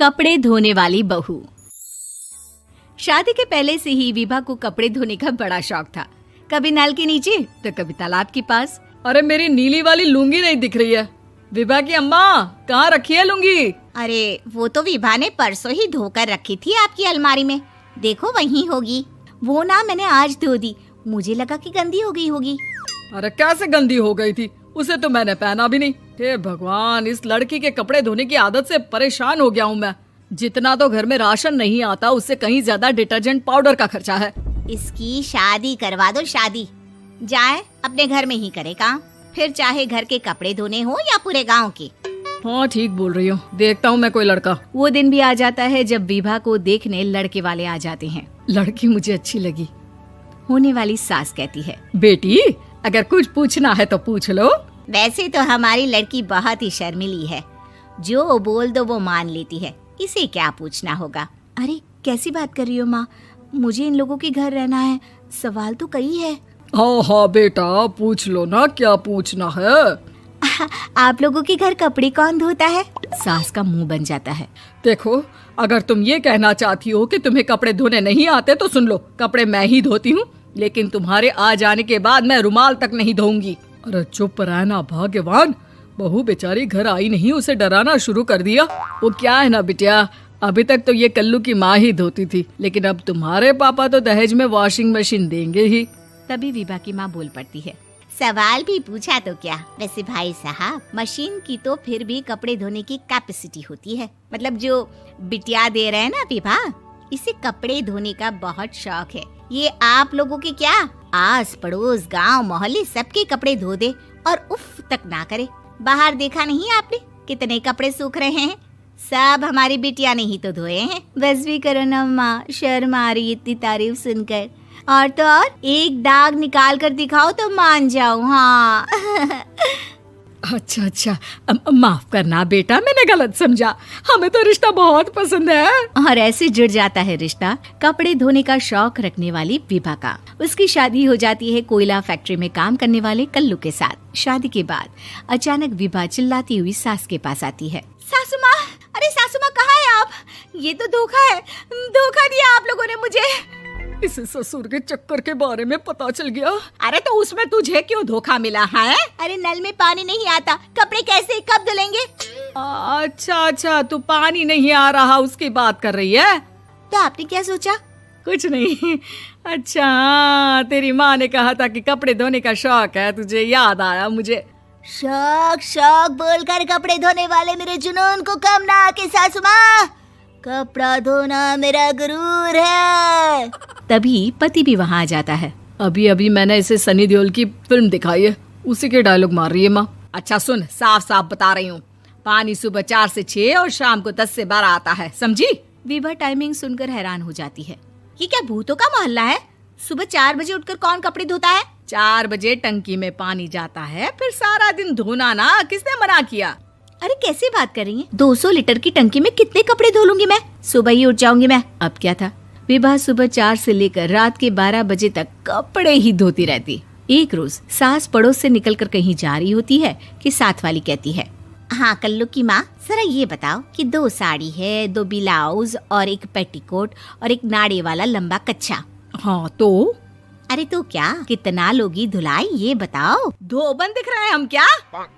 कपड़े धोने वाली बहू। शादी के पहले से ही विभा को कपड़े धोने का बड़ा शौक था। कभी नल के नीचे तो कभी तालाब के पास। अरे मेरी नीली वाली लुंगी नहीं दिख रही है। विभा की अम्मा, कहाँ रखी है लुंगी? अरे वो तो विभा ने परसों ही धोकर रखी थी आपकी अलमारी में, देखो वहीं होगी। वो ना मैंने आज धो दी, मुझे लगा कि गंदी हो गई होगी। अरे कैसे गंदी हो गई थी? उसे तो मैंने पहना भी नहीं। हे भगवान, इस लड़की के कपड़े धोने की आदत से परेशान हो गया हूँ मैं। जितना तो घर में राशन नहीं आता, उससे कहीं ज्यादा डिटर्जेंट पाउडर का खर्चा है। इसकी शादी करवा दो, शादी जाए अपने घर में ही करे काम, फिर चाहे घर के कपड़े धोने हो या पूरे गांव के। हाँ ठीक बोल रही हूँ, देखता हूँ मैं कोई लड़का। वो दिन भी आ जाता है जब विभा को देखने लड़के वाले आ जाते हैं। लड़की मुझे अच्छी लगी। होने वाली सास कहती है, बेटी अगर कुछ पूछना है तो पूछ लो। वैसे तो हमारी लड़की बहुत ही शर्मीली है, जो बोल दो वो मान लेती है, इसे क्या पूछना होगा। अरे कैसी बात कर रही हो माँ, मुझे इन लोगों के घर रहना है, सवाल तो कई है। हाँ हाँ बेटा, पूछ लो ना, क्या पूछना है। आप लोगों के घर कपड़े कौन धोता है? सास का मुंह बन जाता है। देखो, अगर तुम ये कहना चाहती हो कि तुम्हें कपड़े धोने नहीं आते तो सुन लो, कपड़े मैं ही धोती हूँ, लेकिन तुम्हारे आ जाने के बाद मैं रुमाल तक नहीं धोऊंगी। अरे चुप रहना भाग्यवान, बहू बेचारी घर आई नहीं, उसे डराना शुरू कर दिया। वो क्या है ना बिटिया, अभी तक तो ये कल्लू की माँ ही धोती थी, लेकिन अब तुम्हारे पापा तो दहेज में वॉशिंग मशीन देंगे ही। तभी विभा की माँ बोल पड़ती है, सवाल भी पूछा तो क्या। वैसे भाई साहब, मशीन की तो फिर भी कपड़े धोने की कैपेसिटी होती है। मतलब जो बिटिया दे रहे हैं ना विभा, इसे कपड़े धोने का बहुत शौक है। ये आप लोगों के क्या, आस पड़ोस गांव मोहल्ले सबके कपड़े धो दे और उफ तक ना करे। बाहर देखा नहीं आपने कितने कपड़े सूख रहे हैं? सब हमारी बिटिया ने ही तो धोए हैं। बस भी करो ना माँ, शर्म आ रही इतनी तारीफ सुनकर। और तो और एक दाग निकाल कर दिखाओ तो मान जाऊं। हाँ अच्छा, माफ करना बेटा, मैंने गलत समझा। हमें तो रिश्ता बहुत पसंद है। और ऐसे जुड़ जाता है रिश्ता कपड़े धोने का शौक रखने वाली विभा का। उसकी शादी हो जाती है कोयला फैक्ट्री में काम करने वाले कल्लू के साथ। शादी के बाद अचानक विभा चिल्लाती हुई सास के पास आती है। सासू माँ, अरे सासू माँ कहाँ है आप? ये तो धोखा है, धोखा दिया आप लोगों ने मुझे। इसे ससुर के चक्कर के बारे में पता चल गया। अरे तो उसमें तुझे क्यों धोखा मिला है? अरे नल में पानी नहीं आता, कपड़े कैसे कब धुलेंगे? अच्छा, तू पानी नहीं आ रहा उसकी बात कर रही है। तो आपने क्या सोचा? कुछ नहीं। अच्छा, तेरी माँ ने कहा था कि कपड़े धोने का शौक है तुझे, याद आया मुझे। शौक बोलकर कपड़े धोने वाले मेरे जुनून को कम ना आके सासू माँ, कपड़ा धोना मेरा गुरूर है। तभी पति भी वहाँ आ जाता है। अभी मैंने इसे सनी देओल की फिल्म दिखाई है, उसी के डायलॉग मार रही है माँ। अच्छा सुन, साफ साफ बता रही हूँ, पानी सुबह 4 से 6 और शाम को 10 से 12 आता है, समझी? विभा टाइमिंग सुनकर हैरान हो जाती है। ये क्या भूतों का मोहल्ला है? सुबह 4 बजे उठकर कौन कपड़े धोता है? 4 बजे टंकी में पानी जाता है, फिर सारा दिन धोना ना, किसने मना किया? अरे कैसी बात कर रही हैं? 200 लीटर की टंकी में कितने कपड़े धो लूंगी मैं? सुबह ही उठ जाऊंगी मैं। अब क्या था, विभा सुबह 4 से लेकर रात के 12 बजे तक कपड़े ही धोती रहती। एक रोज सास पड़ोस से निकलकर कहीं जा रही होती है कि साथ वाली कहती है, हाँ कल्लू की माँ, जरा ये बताओ कि 2 साड़ी है, 2 ब्लाउज और एक पेटीकोट और एक नाड़े वाला लंबा कच्छा। हाँ तो? अरे तो क्या, कितना लोगी धुलाई ये बताओ। धोबन दिख रहे हैं हम क्या?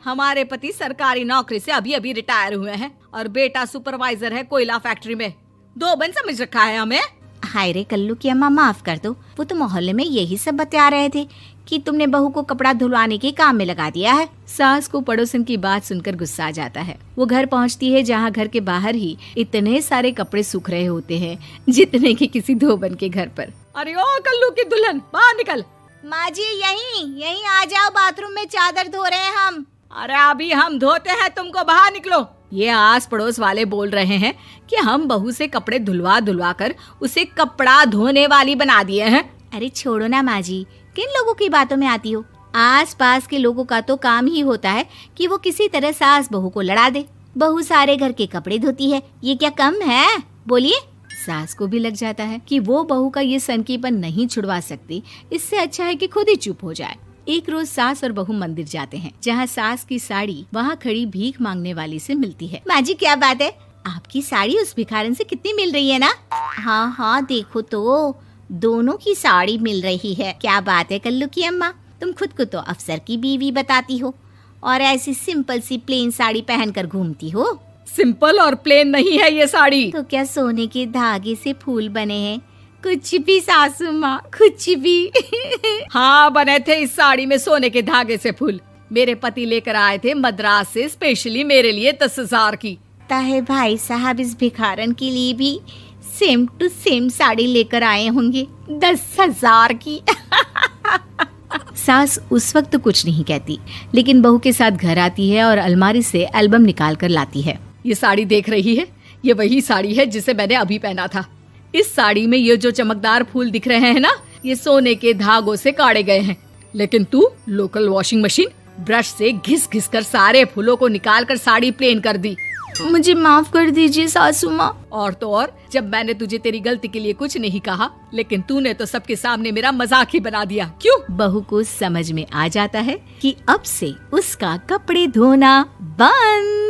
हमारे पति सरकारी नौकरी से अभी रिटायर हुए हैं और बेटा सुपरवाइजर है कोयला फैक्ट्री में। धोबन समझ रखा है हमें? हाय रे कल्लू की अम्मा, माफ कर दो, वो तो मोहल्ले में यही सब बता रहे थे कि तुमने बहू को कपड़ा धुलवाने के काम में लगा दिया है। सास को पड़ोसन की बात सुनकर गुस्सा आ जाता है। वो घर पहुंचती है जहां घर के बाहर ही इतने सारे कपड़े सूख रहे होते हैं जितने कि किसी धोबन के घर पर। अरे ओ कल्लू की दुल्हन, बाहर निकल। माँ जी यहीं आ जाओ, बाथरूम में चादर धो रहे हैं हम। अरे अभी हम धोते हैं, तुमको बाहर निकलो। ये आस पड़ोस वाले बोल रहे हैं कि हम बहू से कपड़े धुलवा कर उसे कपड़ा धोने वाली बना दिए हैं। अरे छोड़ो ना माँ जी, किन लोगों की बातों में आती हो? आस पास के लोगों का तो काम ही होता है कि वो किसी तरह सास बहू को लड़ा दे। बहू सारे घर के कपड़े धोती है, ये क्या कम है? बोलिए। सास को भी लग जाता है कि वो बहू का ये सनकीपन नहीं छुड़वा सकती, इससे अच्छा है कि खुद ही चुप हो जाए। एक रोज सास और बहू मंदिर जाते हैं, जहाँ सास की साड़ी वहाँ खड़ी भीख मांगने वाली से मिलती है। माँ जी क्या बात है, आपकी साड़ी उस भिखारन से कितनी मिल रही है ना? हाँ हाँ, देखो तो दोनों की साड़ी मिल रही है। क्या बात है कल्लू की अम्मा, तुम खुद को तो अफसर की बीवी बताती हो और ऐसी सिंपल सी प्लेन साड़ी पहनकर घूमती हो। सिंपल और प्लेन नहीं है ये साड़ी। तो क्या सोने के धागे से फूल बने हैं? कुछ भी सासू माँ, कुछ भी। हाँ, बने थे इस साड़ी में सोने के धागे से फूल। मेरे पति लेकर आए थे मद्रास से स्पेशली मेरे लिए 10,000 की। ताहे भाई साहब इस भिखारन के लिए भी सेम टू सेम साड़ी लेकर आए होंगे 10,000 की। सास उस वक्त कुछ नहीं कहती, लेकिन बहू के साथ घर आती है और अलमारी से एल्बम निकाल कर लाती है। ये साड़ी देख रही है, ये वही साड़ी है जिसे मैंने अभी पहना था। इस साड़ी में ये जो चमकदार फूल दिख रहे हैं ना, ये सोने के धागों से काढ़े गए हैं। लेकिन तू लोकल वॉशिंग मशीन ब्रश से घिस घिस कर सारे फूलों को निकाल कर साड़ी प्लेन कर दी। मुझे माफ कर दीजिए सासू माँ। और तो और, जब मैंने तुझे तेरी गलती के लिए कुछ नहीं कहा, लेकिन तूने तो सबके सामने मेरा मजाक ही बना दिया। क्यों? बहू को समझ में आ जाता है कि अब से उसका कपड़े धोना बंद।